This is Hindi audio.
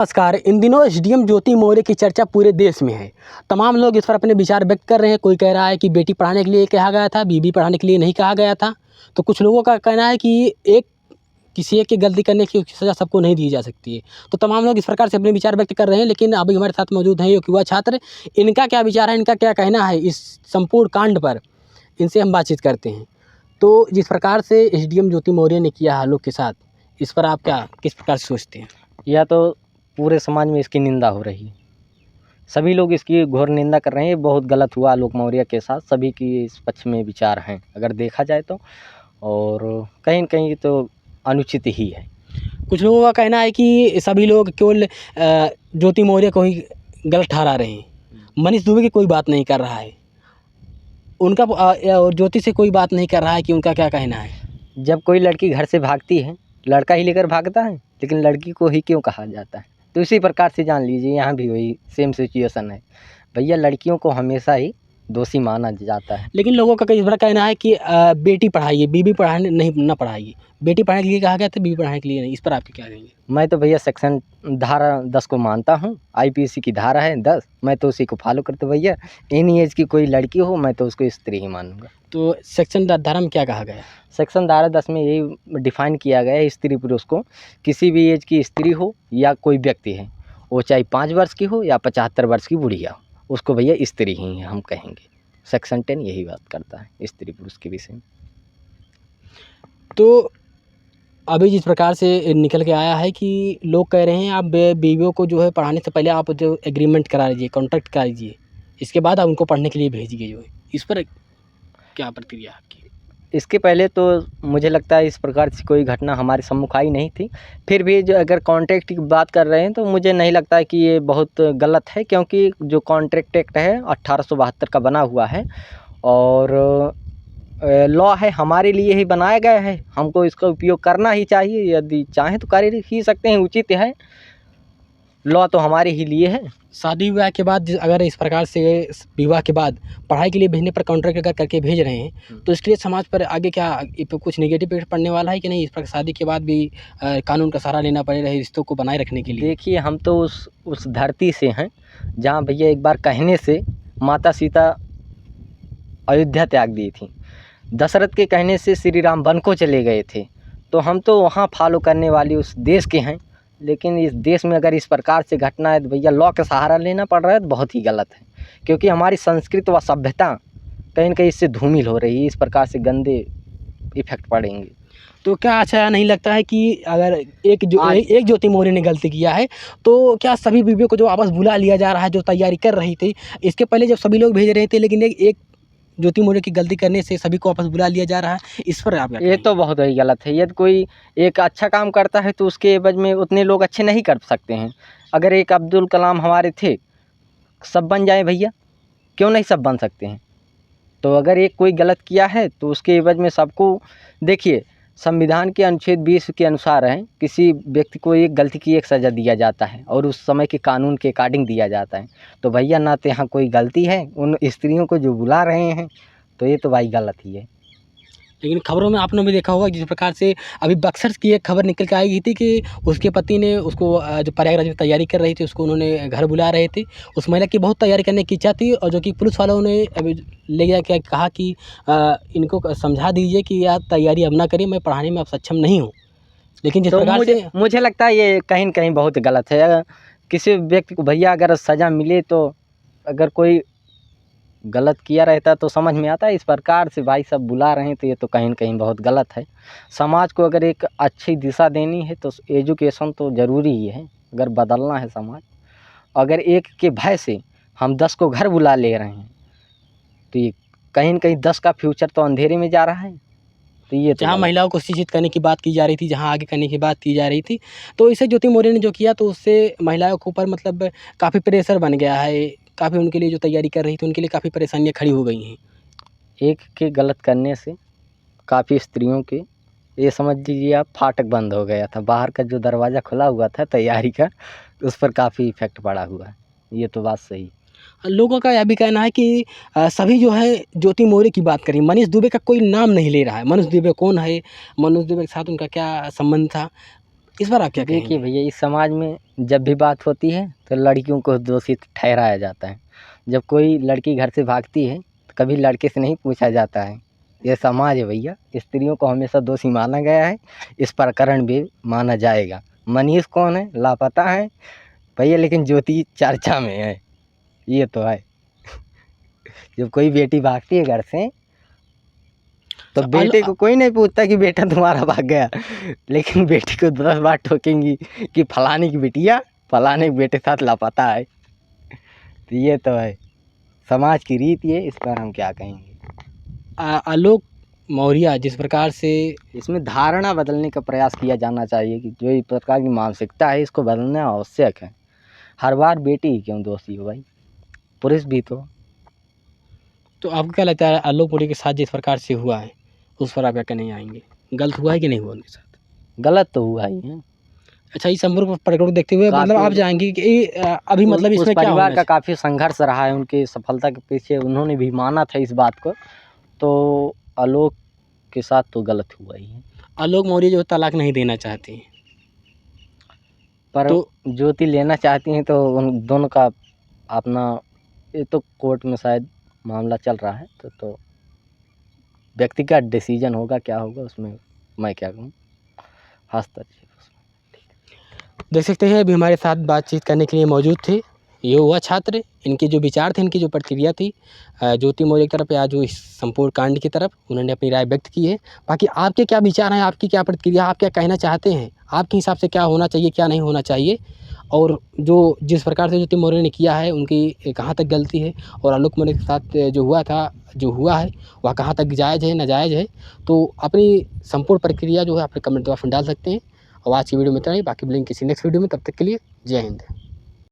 नमस्कार। इन दिनों एसडीएम ज्योति मौर्य की चर्चा पूरे देश में है। तमाम लोग इस पर अपने विचार व्यक्त कर रहे हैं। कोई कह रहा है कि बेटी पढ़ाने के लिए कहा गया था, बीबी पढ़ाने के लिए नहीं कहा गया था। तो कुछ लोगों का कहना है कि किसी एक की गलती करने की सज़ा सबको नहीं दी जा सकती है। तो तमाम लोग इस प्रकार से अपने विचार व्यक्त कर रहे हैं। लेकिन अभी हमारे साथ मौजूद हैं एक युवा छात्र। इनका क्या विचार है, इनका क्या कहना है इस संपूर्ण कांड पर, इनसे हम बातचीत करते हैं। तो जिस प्रकार से एसडीएम ज्योति मौर्य ने किया आलोक के साथ, इस पर आप किस प्रकार से सोचते हैं? या तो पूरे समाज में इसकी निंदा हो रही है। सभी लोग इसकी घोर निंदा कर रहे हैं। ये बहुत गलत हुआ आलोक मौर्य के साथ। सभी की इस पक्ष में विचार हैं अगर देखा जाए तो, और कहीं न कहीं तो अनुचित ही है। कुछ लोगों का कहना है कि सभी लोग केवल ज्योति मौर्य को ही गलत ठहरा रहे हैं। मनीष दुबे की कोई बात नहीं कर रहा है, उनका और ज्योति से कोई बात नहीं कर रहा है कि उनका क्या कहना है। जब कोई लड़की घर से भागती है, लड़का ही लेकर भागता है, लेकिन लड़की को ही क्यों कहा जाता है? तो इसी प्रकार से जान लीजिए यहाँ भी वही सेम सिचुएशन है। भैया लड़कियों को हमेशा ही दोषी माना जाता है। लेकिन लोगों का कई बड़ा कहना है कि बेटी पढ़ाइए, बीबी पढ़ाने नहीं ना पढ़ाइए। बेटी पढ़ाने के लिए कहा गया था, बीबी पढ़ाने के लिए नहीं। इस पर आप क्या कहेंगे? मैं तो भैया सेक्शन धारा 10 को मानता हूँ। आईपीसी की धारा है 10, मैं तो उसी को फॉलो करता हूँ। भैया एनी एज की कोई लड़की हो, मैं तो उसको स्त्री ही मानूंगा। तो सेक्शन धारा में क्या कहा गया? सेक्शन धारा 10 में यही डिफाइन किया गया है, स्त्री पुरुष को किसी भी एज की स्त्री हो या कोई व्यक्ति है, वो चाहे 5 वर्ष की हो या 75 वर्ष की बुढ़िया हो, उसको भैया स्त्री ही हम कहेंगे। सेक्शन 10 यही बात करता है स्त्री पुरुष के विषय में। तो अभी जिस प्रकार से निकल के आया है कि लोग कह रहे हैं आप बीवियों को जो है पढ़ाने से पहले आप जो एग्रीमेंट करा लीजिए, कॉन्ट्रैक्ट करा लीजिए, इसके बाद आप उनको पढ़ने के लिए भेजिए जो है। इस पर क्या प्रतिक्रिया आपकी? इसके पहले तो मुझे लगता है इस प्रकार से कोई घटना हमारे सम्मुख आई नहीं थी। फिर भी जो अगर कॉन्ट्रैक्ट की बात कर रहे हैं तो मुझे नहीं लगता है कि ये बहुत गलत है, क्योंकि जो कॉन्ट्रैक्ट एक्ट है 1872 का बना हुआ है और लॉ है, हमारे लिए ही बनाया गया है। हमको इसका उपयोग करना ही चाहिए, यदि चाहें तो कर ही सकते हैं, उचित है। लॉ तो हमारे ही लिए है। शादी विवाह के बाद अगर इस प्रकार से विवाह के बाद पढ़ाई के लिए भेजने पर कॉन्ट्रैक्ट अगर करके भेज रहे हैं तो इसके लिए समाज पर आगे क्या कुछ नेगेटिव इफेक्ट पड़ने वाला है कि नहीं? इस पर शादी के बाद भी कानून का सहारा लेना पड़ेगा रिश्तों को बनाए रखने के लिए। देखिए हम तो उस धरती से हैं जहाँ भैया एक बार कहने से माता सीता अयोध्या त्याग दी थी, दशरथ के कहने से श्री राम वन को चले गए थे। तो हम तो वहाँ फॉलो करने वाली उस देश के हैं। लेकिन इस देश में अगर इस प्रकार से घटना है तो भैया लॉ का सहारा लेना पड़ रहा है तो बहुत ही गलत है, क्योंकि हमारी संस्कृति व सभ्यता कहीं न कहीं इससे धूमिल हो रही है। इस प्रकार से गंदे इफेक्ट पड़ेंगे। तो क्या अच्छा नहीं लगता है कि अगर एक ज्योति मौर्य ने गलती किया है तो क्या सभी बीवियों को जो वापस बुला लिया जा रहा है, जो तैयारी कर रही थी इसके पहले जब सभी लोग भेज रहे थे, लेकिन एक ज्योति मौर्य की गलती करने से सभी को वापस बुला लिया जा रहा है, इस पर आप क्या ये तो बहुत ही गलत है। यदि कोई एक अच्छा काम करता है तो उसके एवज में उतने लोग अच्छे नहीं कर सकते हैं। अगर एक अब्दुल कलाम हमारे थे, सब बन जाएं भैया, क्यों नहीं सब बन सकते हैं? तो अगर एक कोई गलत किया है तो उसके एवज में सबको, देखिए संविधान के अनुच्छेद 20 के अनुसार है, किसी व्यक्ति को एक गलती की एक सज़ा दिया जाता है और उस समय के कानून के अकॉर्डिंग दिया जाता है। तो भैया ना तो यहाँ कोई गलती है, उन स्त्रियों को जो बुला रहे हैं तो ये तो भाई गलत ही है। लेकिन खबरों में आपने भी देखा होगा जिस प्रकार से अभी बक्सर की एक खबर निकल के आई थी कि उसके पति ने उसको जो प्रयागराज में तैयारी कर रही थी उसको उन्होंने घर बुला रहे थे। उस महिला की बहुत तैयारी करने की इच्छा थी और जो कि पुलिस वालों ने अभी ले गया क्या कहा कि इनको समझा दीजिए कि आप तैयारी अब ना करिए, मैं पढ़ाने में अब सक्षम नहीं हूँ। लेकिन जिस तो प्रकार से मुझे लगता है ये कहीं न कहीं बहुत गलत है। अगर किसी व्यक्ति को भैया अगर सज़ा मिले तो, अगर कोई गलत किया रहता तो समझ में आता है। इस प्रकार से भाई सब बुला रहे हैं तो ये तो कहीं न कहीं बहुत गलत है। समाज को अगर एक अच्छी दिशा देनी है तो एजुकेशन तो ज़रूरी ही है, अगर बदलना है समाज। अगर एक के भय से हम 10 को घर बुला ले रहे हैं तो ये कहीं न कहीं 10 का फ्यूचर तो अंधेरे में जा रहा है। तो ये तो जहाँ महिलाओं को शिक्षित करने की बात की जा रही थी, जहाँ आगे करने की बात की जा रही थी, तो इसे ज्योति मौर्य ने जो किया तो उससे महिलाओं के ऊपर मतलब काफ़ी प्रेशर बन गया है। काफ़ी उनके लिए जो तैयारी कर रही थी उनके लिए काफ़ी परेशानियाँ खड़ी हो गई हैं। एक के गलत करने से काफ़ी स्त्रियों के, ये समझ लीजिए आप, फाटक बंद हो गया था। बाहर का जो दरवाज़ा खुला हुआ था तैयारी का, उस पर काफ़ी इफ़ेक्ट पड़ा हुआ है। ये तो बात सही। लोगों का यह भी कहना है कि सभी जो है ज्योति मौर्य की बात करें, मनीष दुबे का कोई नाम नहीं ले रहा है। मनीष दुबे कौन है, मनीष दुबे के साथ उनका क्या संबंध था, इस पर आप क्या देखिए कहेंगे? भैया, इस समाज में जब भी बात होती है तो लड़कियों को दोषी ठहराया जाता है। जब कोई लड़की घर से भागती है तो कभी लड़के से नहीं पूछा जाता है। ये समाज है भैया, स्त्रियों को हमेशा दोषी माना गया है, इस प्रकरण भी माना जाएगा। मनीष कौन है? लापता है भैया, लेकिन ज्योति चर्चा में है, ये तो है। जब कोई बेटी भागती है घर से तो बेटे को कोई नहीं पूछता कि बेटा तुम्हारा भाग गया, लेकिन बेटी को 10 बार ठोकेंगी कि फलाने की बिटिया फलाने के बेटे साथ लापता है। तो ये तो है, समाज की रीति है, इस पर हम क्या कहेंगे। आलोक मौर्य जिस प्रकार से इसमें धारणा बदलने का प्रयास किया जाना चाहिए कि जो इस प्रकार की मानसिकता है इसको बदलना आवश्यक है। हर बार बेटी ही क्यों दोषी हो भाई, पुरुष भी तो आपको क्या लगता है आलोक मौर्य के साथ जिस प्रकार से हुआ है उस पर आप क्या कहने आएंगे? गलत हुआ है कि नहीं हुआ उनके साथ? गलत तो हुआ ही है। अच्छा, इस संपूर्ण प्रकरण को देखते हुए मतलब काफ़ी आप जाएंगे कि अभी मतलब उस इसमें क्या परिवार होना का काफ़ी संघर्ष रहा है, उनकी सफलता के पीछे उन्होंने भी माना था इस बात को, तो आलोक के साथ तो गलत हुआ ही है। आलोक मौर्य जो तलाक नहीं देना चाहती हैं, पर तो ज्योति लेना चाहती हैं तो उन दोनों का अपना, ये तो कोर्ट में शायद मामला चल रहा है, तो व्यक्तिगत डिसीजन होगा, क्या होगा उसमें मैं क्या कहूँ, हस्तक्षेप उसमें। देख सकते हैं अभी हमारे साथ बातचीत करने के लिए मौजूद थे ये युवा छात्र। इनके जो विचार थे, इनकी जो प्रतिक्रिया थी ज्योति मौर्य की तरफ या जो इस संपूर्ण कांड की तरफ, उन्होंने अपनी राय व्यक्त की है। बाकी आपके क्या विचार हैं, आपकी क्या प्रतिक्रिया, आप क्या कहना चाहते हैं, आपके हिसाब से क्या होना चाहिए क्या नहीं होना चाहिए, और जो जिस प्रकार से ज्योति मौर्य ने किया है उनकी कहाँ तक गलती है, और आलोक मौर्य के साथ जो हुआ था जो हुआ है वह कहाँ तक जायज़ है नाजायज़ है, तो अपनी संपूर्ण प्रक्रिया जो है अपने कमेंट बॉक्स में डाल सकते हैं। और आज की वीडियो में इतना ही, बाकी मिलेंगे किसी नेक्स्ट वीडियो में, तब तक के लिए जय हिंद।